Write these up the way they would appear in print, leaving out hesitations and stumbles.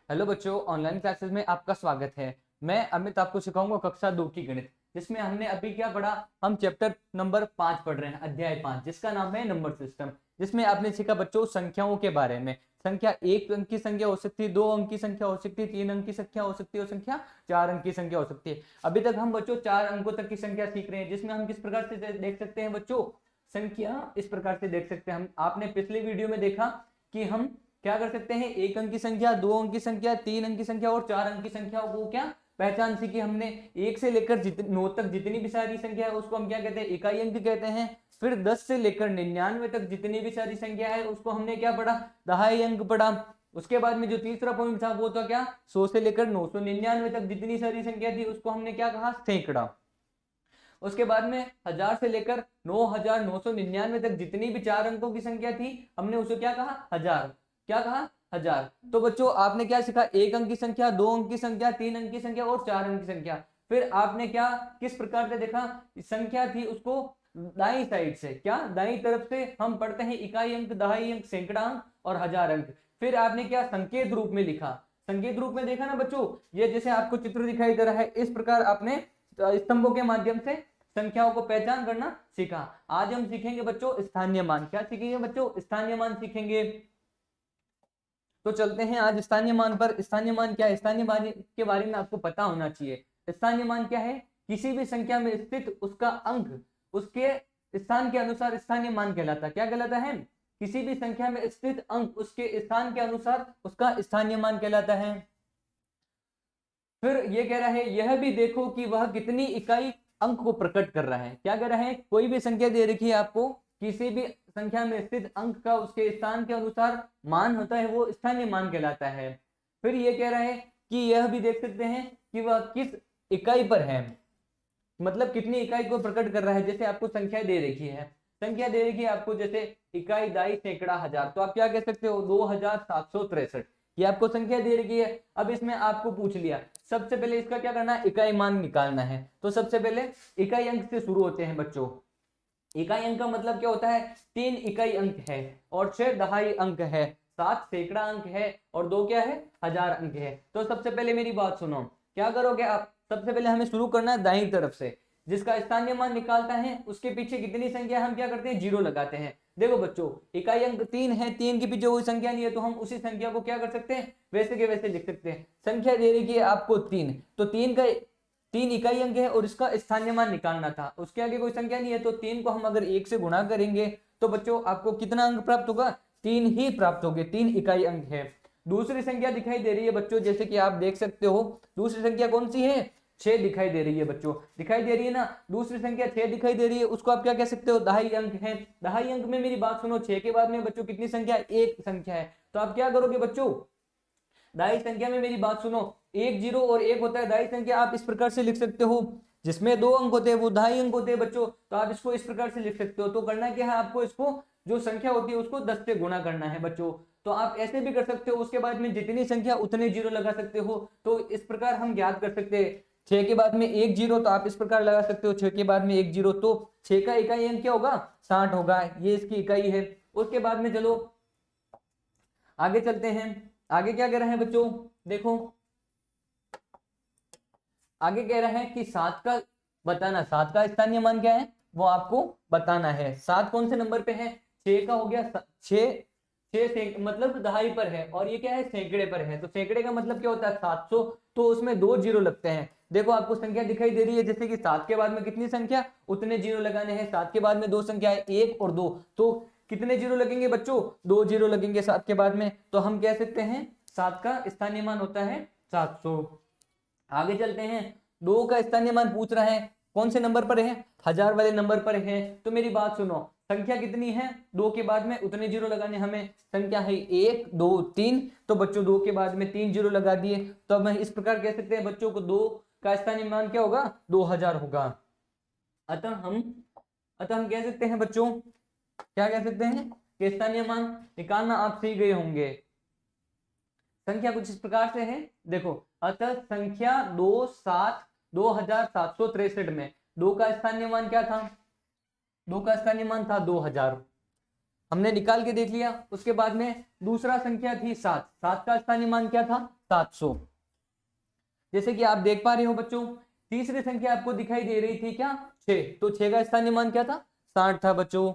Hello बच्चों, online classes में आपका स्वागत है। मैं अमित आपको सिखाऊंगा कक्षा 2 की गणित, जिसमें हमने अभी क्या पढ़ा। हम चैप्टर नंबर 5 पढ़ रहे हैं, अध्याय 5, जिसका नाम है नंबर सिस्टम। जिसमें आपने सीखा बच्चों संख्याओं के बारे में। संख्या 1 अंक की संख्या हो सकती है, 2 अंक की संख्या हो सकती है, 3 अंक की संख्या हो सकती है और संख्या 4 अंक की संख्या हो सकती है। अभी तक हम बच्चों 4 अंकों तक की संख्या सीख रहे हैं, जिसमें हम किस प्रकार से देख सकते हैं बच्चों संख्या। इस प्रकार से देख सकते हैं हम, आपने पिछले वीडियो में देखा कि हम क्या कर सकते हैं, 1 अंक की संख्या, 2 अंक की संख्या, 3 अंक की संख्या और 4 अंक की संख्या को क्या पहचान सीखी हमने। 1 से लेकर 9 तक जितनी भी सारी संख्या है उसको हम क्या कहते हैं, इकाई अंक कहते हैं। फिर 10 से लेकर 99 तक जितनी भी सारी संख्या है उसको हमने क्या पढ़ा, दहाई अंक पढ़ा। उसके बाद में जो तीसरा पॉइंट था वो था क्या, 100 से लेकर 999 तक जितनी सारी संख्या थी उसको हमने क्या कहा, सैकड़ा। उसके बाद में 1000 से लेकर 9999 तक जितनी भी 4 अंकों की संख्या थी हमने उसे क्या कहा, हजार। क्या कहा, हजार। तो बच्चों आपने क्या सीखा, 1 अंक की संख्या, 2 अंक की संख्या, 3 अंक की संख्या और 4 अंक की संख्या। फिर आपने क्या किस प्रकार से देखा, संख्या थी उसको दाई साइड से, क्या दाई तरफ से हम पढ़ते हैं इकाई अंक, दहाई अंक, सैकड़ा अंक और हजार अंक। फिर आपने क्या संकेत रूप में लिखा, संकेत रूप में देखा ना बच्चों, ये जैसे आपको चित्र दिखाई दे रहा है, इस प्रकार आपने स्तंभों के माध्यम से संख्याओं को पहचान करना सीखा। आज हम सीखेंगे बच्चों स्थानीय मान। क्या सीखेंगे बच्चों, स्थानीय मान सीखेंगे। तो चलते हैं आज स्थानीय मान पर। स्थानीय मान क्या है, स्थानीय मान के बारे में आपको पता होना चाहिए। स्थानीय मान क्या है, किसी भी संख्या में स्थित उसका अंक उसके स्थान के अनुसार स्थानीय मान कहलाता है। क्या कहलाता है, किसी भी संख्या में स्थित अंक उसके स्थान के अनुसार उसका स्थानीय मान कहलाता है। फिर ये कह रहा है यह भी देखो कि वह कितनी इकाई अंक को प्रकट कर रहा है। क्या कह रहा है, कोई भी संख्या दे रखी है आपको, किसी भी संख्या में स्थित अंक का उसके स्थान के अनुसार मान होता है, वो स्थानीय मान कहलाता है। फिर ये कह रहा है कि यह भी देख सकते हैं कि वह किस इकाई पर है, मतलब कितनी इकाई को प्रकट कर रहा है। जैसे आपको संख्या दे रखी है, संख्या दे रखी है आपको, जैसे इकाई, दाई, सैकड़ा, हजार, तो आप क्या कह सकते हो, 2763। ये आपको संख्या दे रखी है। अब इसमें आपको पूछ लिया, सबसे पहले इसका क्या करना है, इकाई मान निकालना है। तो सबसे पहले इकाई अंक से शुरू होते हैं बच्चों। इकाई अंक का मतलब क्या होता है, 3 इकाई अंक है और 6 दहाई अंक है, 7 सैकड़ा अंक है और 2 क्या है, हजार अंक है। तो सबसे पहले मेरी बात सुनो, क्या करोगे आप, सबसे पहले हमें शुरू करना है दाईं तरफ से। जिसका स्थानीय मान निकालता है उसके पीछे कितनी संख्या है हम क्या करते हैं, जीरो लगाते हैं। देखो बच्चों इकाई अंक 3 है, 3 के पीछे कोई संख्या नहीं है तो हम उसी संख्या को क्या कर सकते हैं, वैसे के वैसे लिख सकते हैं। संख्या दे रही है आपको 3, तो 3 इकाई अंक है और इसका स्थानीय मान निकालना था, उसके आगे कोई संख्या नहीं है, तो 3 को हम अगर 1 से गुणा करेंगे तो बच्चों आपको कितना अंक प्राप्त होगा, 3 ही प्राप्त होंगे, 3 इकाई अंक है। दूसरी संख्या दिखाई दे रही है बच्चों, जैसे कि आप देख सकते हो, दूसरी संख्या कौन सी है, 6 दिखाई दे रही है बच्चों, दिखाई दे रही है ना, दूसरी संख्या 6 दिखाई दे रही है, उसको आप क्या कह सकते हो, दहाई अंक है। दहाई अंक में मेरी बात सुनो, 6 के बाद में बच्चों कितनी संख्या, एक संख्या है, तो आप क्या करोगे बच्चों, दाई संख्या में मेरी बात सुनो, एक जीरो और एक होता है दाई संख्या, आप इस प्रकार से लिख सकते हो, जिसमें 2 अंक होते हैं वो दहाई अंक होते हैं बच्चों, तो आप इसको इस प्रकार से लिख सकते हो। तो करना क्या है आपको, इसको जो संख्या होती है उसको 10 से गुणा करना है बच्चों। तो आप ऐसे भी कर सकते हो, उसके बाद में जितनी संख्या उतने जीरो लगा सकते हो। तो इस प्रकार हम ज्ञात कर सकते हैं, 6 के बाद में एक जीरो, तो आप इस प्रकार लगा सकते हो, 6 के बाद में एक जीरो, तो 6 का इकाई अंक क्या होगा, 60 होगा, ये इसकी इकाई है। उसके बाद में चलो आगे चलते हैं, आगे क्या कह रहे हैं बच्चों, देखो आगे कह रहा है कि 7 का बताना, 7 का स्थानीय मान क्या है वो आपको बताना है। 7 कौन से नंबर पे है, 6 का हो गया, 6 6 मतलब दहाई पर है, और ये क्या है, सैकड़े पर है। तो सैकड़े का मतलब क्या होता है, 700, तो उसमें 2 जीरो लगते हैं। देखो आपको संख्या दिखाई दे रही है, जैसे कि 7 के बाद में कितनी संख्या, उतने जीरो लगाने हैं। 7 के बाद में 2 संख्या है, 1 और 2, तो कितने जीरो लगेंगे बच्चों, 2 जीरो लगेंगे 7 के बाद में। तो हम कह सकते हैं 7 का स्थानीय मान होता है 700। आगे चलते हैं, 2 का स्थानीय मान पूछ रहा है, कौन से नंबर पर है, हजार वाले नंबर पर है। तो मेरी बात सुनो, संख्या कितनी है, 2 के बाद में उतने जीरो लगाने हमें, संख्या है 1 2 3, तो बच्चों 2 के बाद में 3 जीरो लगा दिए, तो अब हम इस प्रकार कह सकते हैं बच्चों को 2 का स्थानीय मान क्या होगा, 2000 होगा। अतः हम कह सकते हैं बच्चों, क्या कह सकते हैं कि स्थानीय मान निकालना आप सीख गए होंगे। संख्या कुछ इस प्रकार से है, देखो, अतः संख्या 2763 में 2 का स्थानीय मान क्या था, 2 का स्थानीय मान था 2000, हमने निकाल के देख लिया। उसके बाद में दूसरा संख्या थी 7, 7 का स्थानीय मान क्या था, 700। जैसे कि आप देख पा रहे हो बच्चों, तीसरी संख्या आपको दिखाई दे रही थी क्या, 6, तो 6 का स्थानीय मान क्या था, 60 था बच्चों।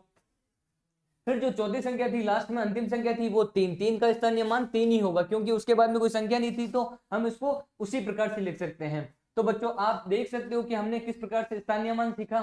फिर जो चौथी संख्या थी, लास्ट में अंतिम संख्या थी, वो 3, 3 का स्थानीय मान 3 ही होगा, क्योंकि उसके बाद में कोई संख्या नहीं थी, तो हम इसको उसी प्रकार से लिख सकते हैं। तो बच्चों आप देख सकते हो कि हमने किस प्रकार से स्थानीय मान सीखा।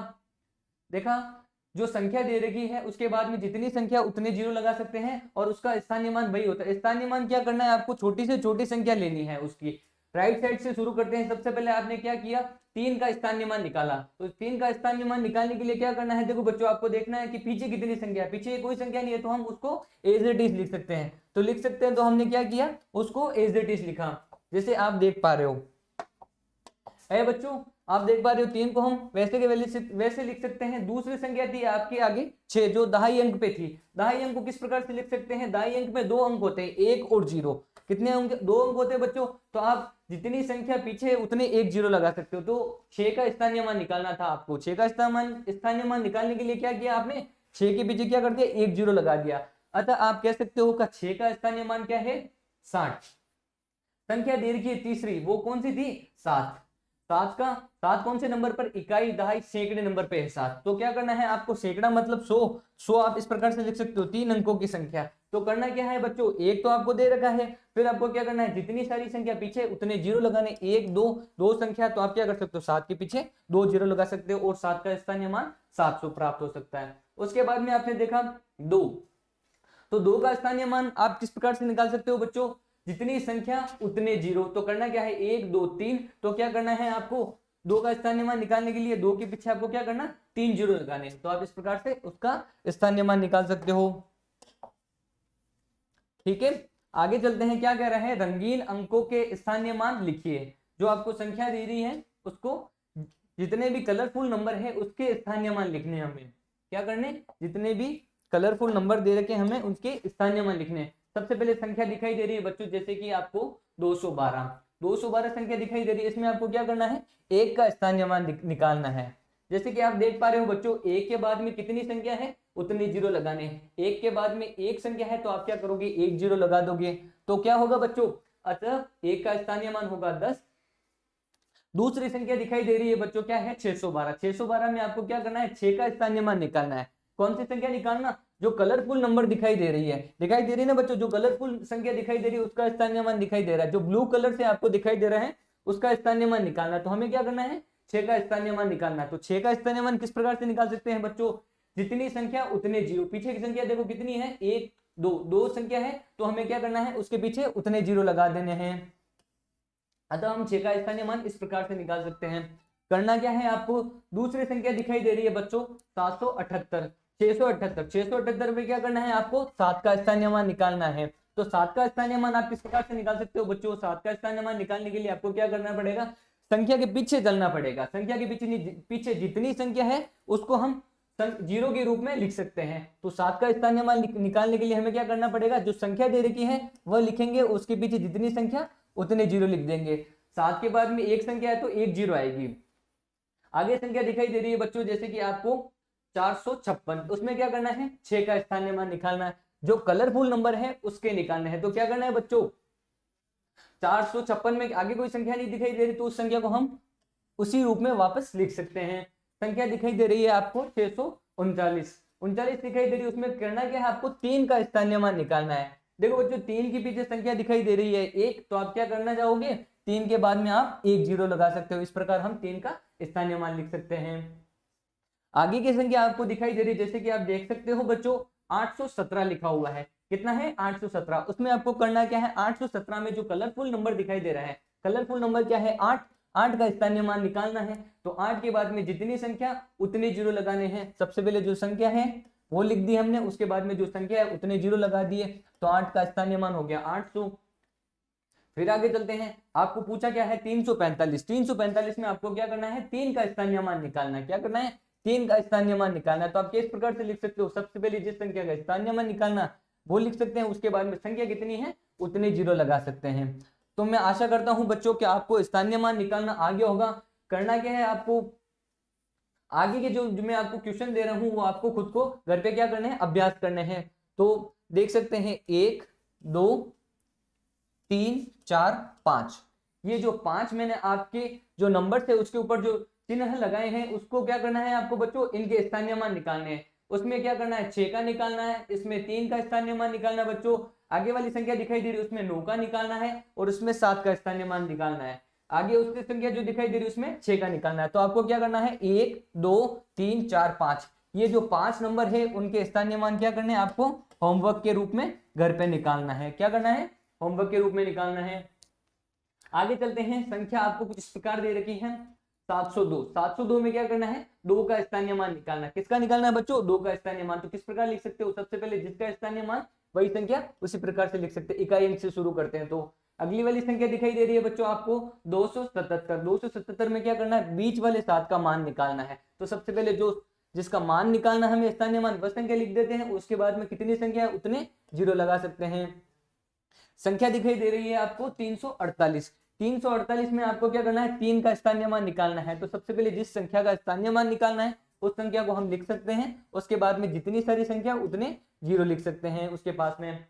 देखा, जो संख्या दे रखी है उसके बाद में जितनी संख्या उतने जीरो लगा सकते हैं, और उसका स्थानीय मान वही होता है। स्थानीय मान क्या करना है, आपको छोटी से छोटी संख्या लेनी है उसकी। राइट साइड से शुरू करते हैं। सबसे पहले आपने क्या किया, 3 का स्थानीय मान निकाला। तो 3 का स्थानीय मान निकालने के लिए क्या करना है, देखो बच्चों आपको देखना है कि पीछे कितनी संख्या है। पीछे कोई संख्या नहीं है, तो हम उसको एज इट इज लिख सकते हैं। तो लिख सकते हैं, तो हमने क्या किया, उसको एज इट इज लिखा, जैसे आप देख पा रहे हो। बच्चों आप देख पा रहे हो, 3 को हम वैसे के वैसे लिख सकते हैं। दूसरी संख्या थी आपके आगे 6, जो दहाई अंक पे थी। दहाई अंक को किस प्रकार से लिख सकते हैं, दहाई अंक में 2 अंक होते हैं, 1 और 0। कितने अंक, 2 अंक होते हैं बच्चों। तो आप जितनी संख्या पीछे है उतने 1 0 लगा सकते हो। तो 6 का स्थानीय मान निकालना था आपको। 6 का स्थानीय मान निकालने के लिए क्या किया आपने, 6 के पीछे क्या कर दिया, 1 0 लगा दिया। अतः आप कह सकते हो का 6 का स्थानीय मान क्या है, 60। संख्या दे रखी है तीसरी, वो कौन सी थी, 7। 7 कौन से नंबर पर, इकाई, दहाई, सैकड़े नंबर पे है 7। तो क्या करना है आपको, सैकड़ा मतलब 100। 100 आप इस प्रकार से लिख सकते हो, 3 अंकों की संख्या। तो करना क्या है बच्चों, एक तो आपको दे रखा है, फिर आपको क्या करना है, जितनी सारी संख्या पीछे उतने जीरो लगाने। 1 2 2 संख्या, तो आप क्या कर सकते हो, 7 के पीछे 2 जीरो लगा सकते हो, और 7 का स्थानीय मान 700 प्राप्त हो सकता है। उसके बाद में आपने देखा 2, तो 2 का स्थानीय मान आप किस प्रकार से निकाल सकते हो बच्चों, जितनी संख्या उतने जीरो। तो करना क्या है, 1 2 3, तो क्या करना है आपको, 2 का स्थानीय मान निकालने के लिए 2 के पीछे आपको क्या करना, 3 जीरो लगाने। तो आप इस प्रकार से उसका स्थानीय मान निकाल सकते हो। ठीक है, आगे चलते हैं। क्या कह रहे हैं, रंगीन अंकों के स्थानीय मान लिखिए। जो आपको संख्या दे रही है उसको, जितने भी कलरफुल नंबर है उसके स्थानीय मान लिखने हमें। क्या करने, जितने भी कलरफुल नंबर दे रखे हमें उनके स्थानीय मान लिखने। सबसे पहले संख्या दिखाई दे रही है बच्चों, जैसे कि आपको 212 संख्या दिखाई दे रही है। इसमें आपको क्या करना है, 1 का स्थानीय मान निकालना है। जैसे कि आप देख पा रहे हो बच्चों, 1 के बाद में कितनी संख्या है, उतने जीरो लगाने हैं। 1 के बाद में एक संख्या है, तो आप क्या करोगे, 1 जीरो लगा दोगे। तो क्या होगा बच्चों, अतः 1 का स्थानीय मान होगा 10। दूसरी संख्या दिखाई दे रही है बच्चों, क्या है, 612। 612 में आपको क्या करना है, 6 का स्थानीय मान निकालना है। कौन सी संख्या निकालना, जो कलरफुल नंबर दिखाई दे रही है, दिखाई दे रही है ना बच्चों, जो कलरफुल संख्या दिखाई दे रही है उसका स्थानीय मान दिखाई दे रहा है। जो ब्लू कलर से आपको दिखाई दे रहा है उसका स्थानीय मान निकालना। तो हमें क्या करना है, 6 का स्थानीय मान निकालना है। तो 6 का स्थानीय मान किस प्रकार से निकाल सकते हैं बच्चों, जितनी संख्या उतने जीरो। पीछे की संख्या देखो कितनी है, 1 2, 2 संख्या है, तो हमें क्या करना है, उसके पीछे उतने जीरो लगा देने हैं। अतः हम 6 का स्थानीय मान इस प्रकार से निकाल सकते हैं। करना क्या है आपको, दूसरी संख्या दिखाई दे रही है बच्चों 778। 678 में क्या करना है आपको, 7 का स्थानीय मान निकालना है। तो 7 का स्थानीय मान आप किस प्रकार से निकाल सकते हो बच्चों, 7 का स्थानीय मान निकालने के लिए आपको क्या करना पड़ेगा, संख्या के पीछे चलना पड़ेगा। संख्या के पीछे जितनी संख्या है उसको हम जीरो के रूप में लिख सकते हैं। तो 7 का स्थानीय मान निकालने के लिए हमें क्या करना पड़ेगा, जो संख्या दे रखी है वह लिखेंगे, उसके पीछे जितनी संख्या उतने जीरो लिख देंगे। 7 के बाद में एक संख्या है तो 1 जीरो आएगी। आगे संख्या दिखाई दे रही है बच्चों, जैसे कि आपको 456, उसमें क्या करना है, 6 का स्थानीय मान निकालना है। जो कलरफुल नंबर है उसके निकालने हैं। तो क्या करना है बच्चों, 456 में आगे कोई संख्या नहीं दिखाई दे रही, तो उस संख्या को हम उसी रूप में वापस लिख सकते हैं। संख्या दिखाई दे रही है आपको 639, 39 दिखाई दे रही है, उसमें करना क्या है, आपको 3 का स्थानीय मान निकालना है। देखो बच्चों, 3 के पीछे संख्या दिखाई दे रही है 1, तो आप क्या करना चाहोगे, 3 के बाद में आप 1 जीरो लगा सकते हो। इस प्रकार हम 3 का स्थानीय मान लिख सकते हैं। आगे की संख्या आपको दिखाई दे रही है, जैसे कि आप देख सकते हो बच्चों 817 लिखा हुआ है। कितना है, 817। उसमें आपको करना क्या है, 817 में जो कलरफुल नंबर दिखाई दे रहा है, कलरफुल नंबर क्या है, 8। 8 का स्थानीय मान निकालना है। तो 8 के बाद में जितनी संख्या उतने जीरो लगाने हैं। सबसे पहले जो संख्या है वो लिख दी हमने, उसके बाद में जो संख्या है उतने जीरो लगा दिए। तो 8 का स्थानीय मान हो गया 800। फिर आगे चलते हैं, आपको पूछा क्या है, 345। 345 में आपको क्या करना है, 3 का स्थानीय मान निकालना है। क्या करना है, 3 का स्थानीय मान निकालना है। तो आप किस प्रकार से लिख सकते हो, सबसे पहले जिस संख्या का स्थानीय मान निकालना वो लिख सकते हैं, उसके बाद में संख्या कितनी है उतने जीरो लगा सकते हैं। तो मैं आशा करता हूं बच्चों कि आपको स्थानीय मान निकालना आ गया होगा। करना क्या है, आपको आगे के जो मैं आपको क्वेश्चन दे रहा हूं वो आपको खुद को घर पे क्या करने हैं, अभ्यास करने हैं। तो देख सकते हैं 1 2 3 4 5। ये जो 5 मैंने आपके जो नंबर थे उसके ऊपर जो चिन्ह लगाए हैं उसको क्या करना है आपको बच्चों, इनके स्थानीय मान निकालने हैं। उसमें क्या करना है, 6 का निकालना है, इसमें 3 का स्थानीय मान निकालना है बच्चों, आगे वाली संख्या दिखाई दे रही है उसमें 9 का निकालना है और उसमें 7 का स्थानीय मान निकालना है। आगे उसकी संख्या जो दिखाई दे रही है उसमें 6 का निकालना है। तो आपको क्या करना है, 1 2 3 4 5, ये जो 5 नंबर है उनके स्थानीय मान क्या करने हैं आपको होमवर्क के रूप में घर पे निकालना है। क्या करना है, होमवर्क के रूप में निकालना है। आगे चलते हैं, संख्या आपको कुछ इस प्रकार दे रखी है 702। 702 में क्या करना है, 2 का स्थानीय मान निकालना है। किसका निकालना है बच्चों, 2 का स्थानीय मान। तो किस प्रकार लिख सकते हो, सबसे पहले जिसका स्थानीय मान वही संख्या उसी प्रकार से लिख सकते हैं। इकाई अंक से शुरू करते हैं। तो अगली वाली संख्या दिखाई दे रही है बच्चों आपको 277। 277 में क्या करना है, बीच वाले 7 का मान निकालना है। तो सबसे पहले जो जिसका मान निकालना है हमें स्थानीय मान वह संख्या लिख देते हैं, उसके बाद में कितनी संख्या है उतने जीरो लगा सकते हैं। संख्या दिखाई दे रही है आपको 348। 348 में आपको क्या करना है, 3 का स्थानीय मान निकालना है। तो सबसे पहले जिस संख्या का स्थानीय मान निकालना है उस संख्या को हम लिख सकते हैं, उसके बाद में जितनी सारी संख्या उतने जीरो लिख सकते हैं उसके पास में।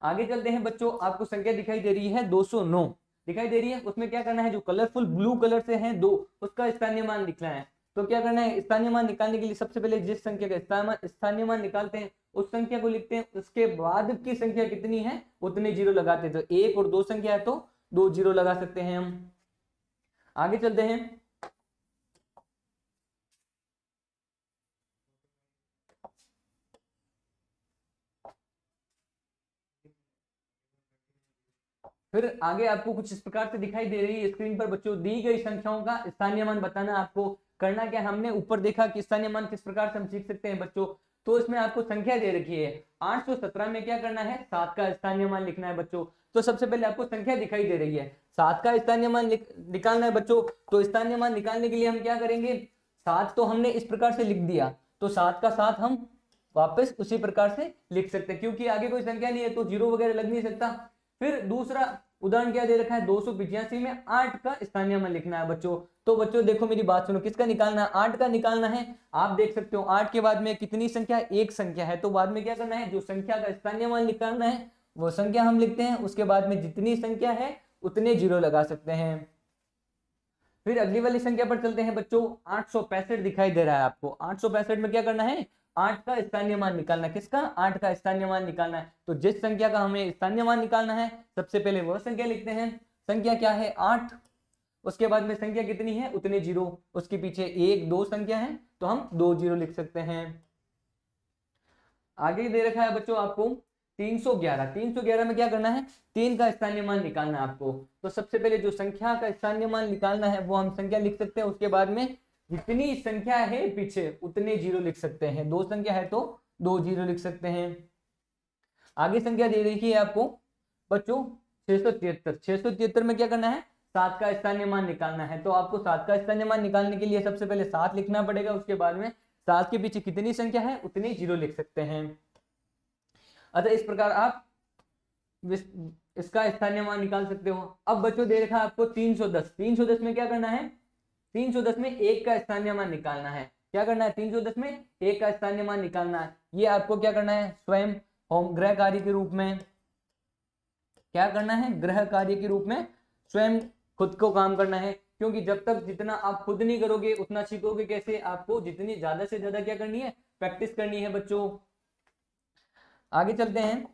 आगे चलते हैं बच्चों, आपको संख्या दिखाई दे रही है 209 दिखाई दे रही है। उसमें क्या करना है, जो कलरफुल ब्लू कलर से है 2, उसका स्थानीय मान लिखना है। तो क्या करना है, स्थानीय मान निकालने के लिए सबसे पहले जिस संख्या का स्थानीय मान निकालते हैं उस संख्या को लिखते हैं, उसके बाद की संख्या कितनी है उतने जीरो लगाते हैं। तो 1 और 2 संख्या है तो 2 जीरो लगा सकते हैं हम। आगे चलते हैं, फिर आगे आपको कुछ इस प्रकार से दिखाई दे रही है स्क्रीन पर बच्चों, दी गई संख्याओं का स्थानीय मान बताना। आपको करना क्या, हमने ऊपर देखा कि स्थानीय मान किस प्रकार से हम सीख सकते हैं बच्चों। तो इसमें आपको संख्या दे रखी है 817 में क्या करना है, 7 का स्थानीय मान लिखना है बच्चों। तो सबसे पहले आपको संख्या दिखाई दे रही है 7 का स्थानीय मान निकालना है बच्चों। तो स्थानीय मान निकालने के लिए हम क्या करेंगे, 7 तो हमने इस प्रकार से लिख दिया, तो 7 का 7 हम वापस उसी प्रकार से लिख सकते हैं, क्योंकि आगे कोई संख्या नहीं है तो जीरो वगैरह लग नहीं सकता। फिर दूसरा उदाहरण क्या दे रखा है, 285 में 8 का स्थानीय मान लिखना है बच्चों। तो बच्चों देखो मेरी बात सुनो, किसका निकालना है, 8 का निकालना है। आप देख सकते हो 8 के बाद में कितनी संख्या, एक संख्या है। तो बाद में क्या करना है, जो संख्या का स्थानीय मान निकालना है वो संख्या हम लिखते हैं, उसके बाद में जितनी संख्या है उतने जीरो लगा सकते हैं। फिर अगली वाली संख्या पर चलते हैं बच्चों, 865 दिखाई दे रहा है आपको। 865 में क्या करना है, 8 का स्थानीय मान निकालना है। किसका, 8 का स्थानीय मान निकालना है। तो जिस संख्या का हमें स्थानीय मान निकालना है सबसे पहले वह संख्या लिखते हैं। संख्या क्या है, 8, उसके बाद में संख्या कितनी है उतने जीरो, उसके पीछे 1 2 संख्या है तो हम 2 जीरो लिख सकते हैं। आगे दे रखा है बच्चों आपको 311। 311 में क्या करना है, 3 का स्थानीय मान निकालना है आपको। तो सबसे पहले जो संख्या का स्थानीय मान निकालना है वो हम संख्या लिख सकते हैं, उसके बाद में जितनी संख्या है पीछे उतने जीरो लिख सकते हैं। 2 संख्या है तो 2 जीरो लिख सकते हैं। आगे संख्या दे रही है आपको बच्चों 673। 673 में क्या करना है, 7 का स्थानीय मान निकालना है। तो आपको 7 का स्थानीय मान निकालने के लिए सबसे पहले 7 लिखना पड़ेगा, उसके बाद में 7 के पीछे कितनी संख्या है उतने जीरो लिख सकते हैं। अतः इस प्रकार आप इसका स्थानीय मान निकाल सकते हो। अब बच्चों दे रखा है आपको 310। 310 में क्या करना है, 310 में 1 का स्थानीय मान निकालना है। क्या करना है, 310 में 1 का स्थानीय मान निकालना है। ये आपको क्या करना है, स्वयं होम गृह कार्य के रूप में क्या करना है, गृह कार्य के रूप में स्वयं खुद को काम करना है। क्योंकि जब तक जितना आप खुद नहीं करोगे उतना सीखोगे कैसे, आपको जितनी ज्यादा से ज्यादा क्या करनी है, प्रैक्टिस करनी है बच्चों। आगे चलते हैं,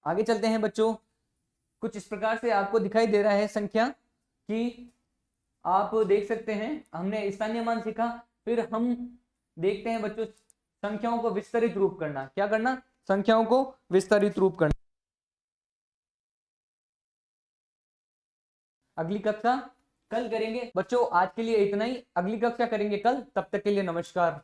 आगे चलते हैं बच्चों। कुछ इस प्रकार से आपको दिखाई दे रहा है संख्या कि आप देख सकते हैं हमने स्थानीय मान सीखा। फिर हम देखते हैं बच्चों संख्याओं को विस्तरित रूप करना। क्या करना, संख्याओं को विस्तरित रूप करना। अगली कक्षा कल करेंगे बच्चों, आज के लिए इतना ही। अगली कक्षा करेंगे कल, तब तक के लिए नमस्कार।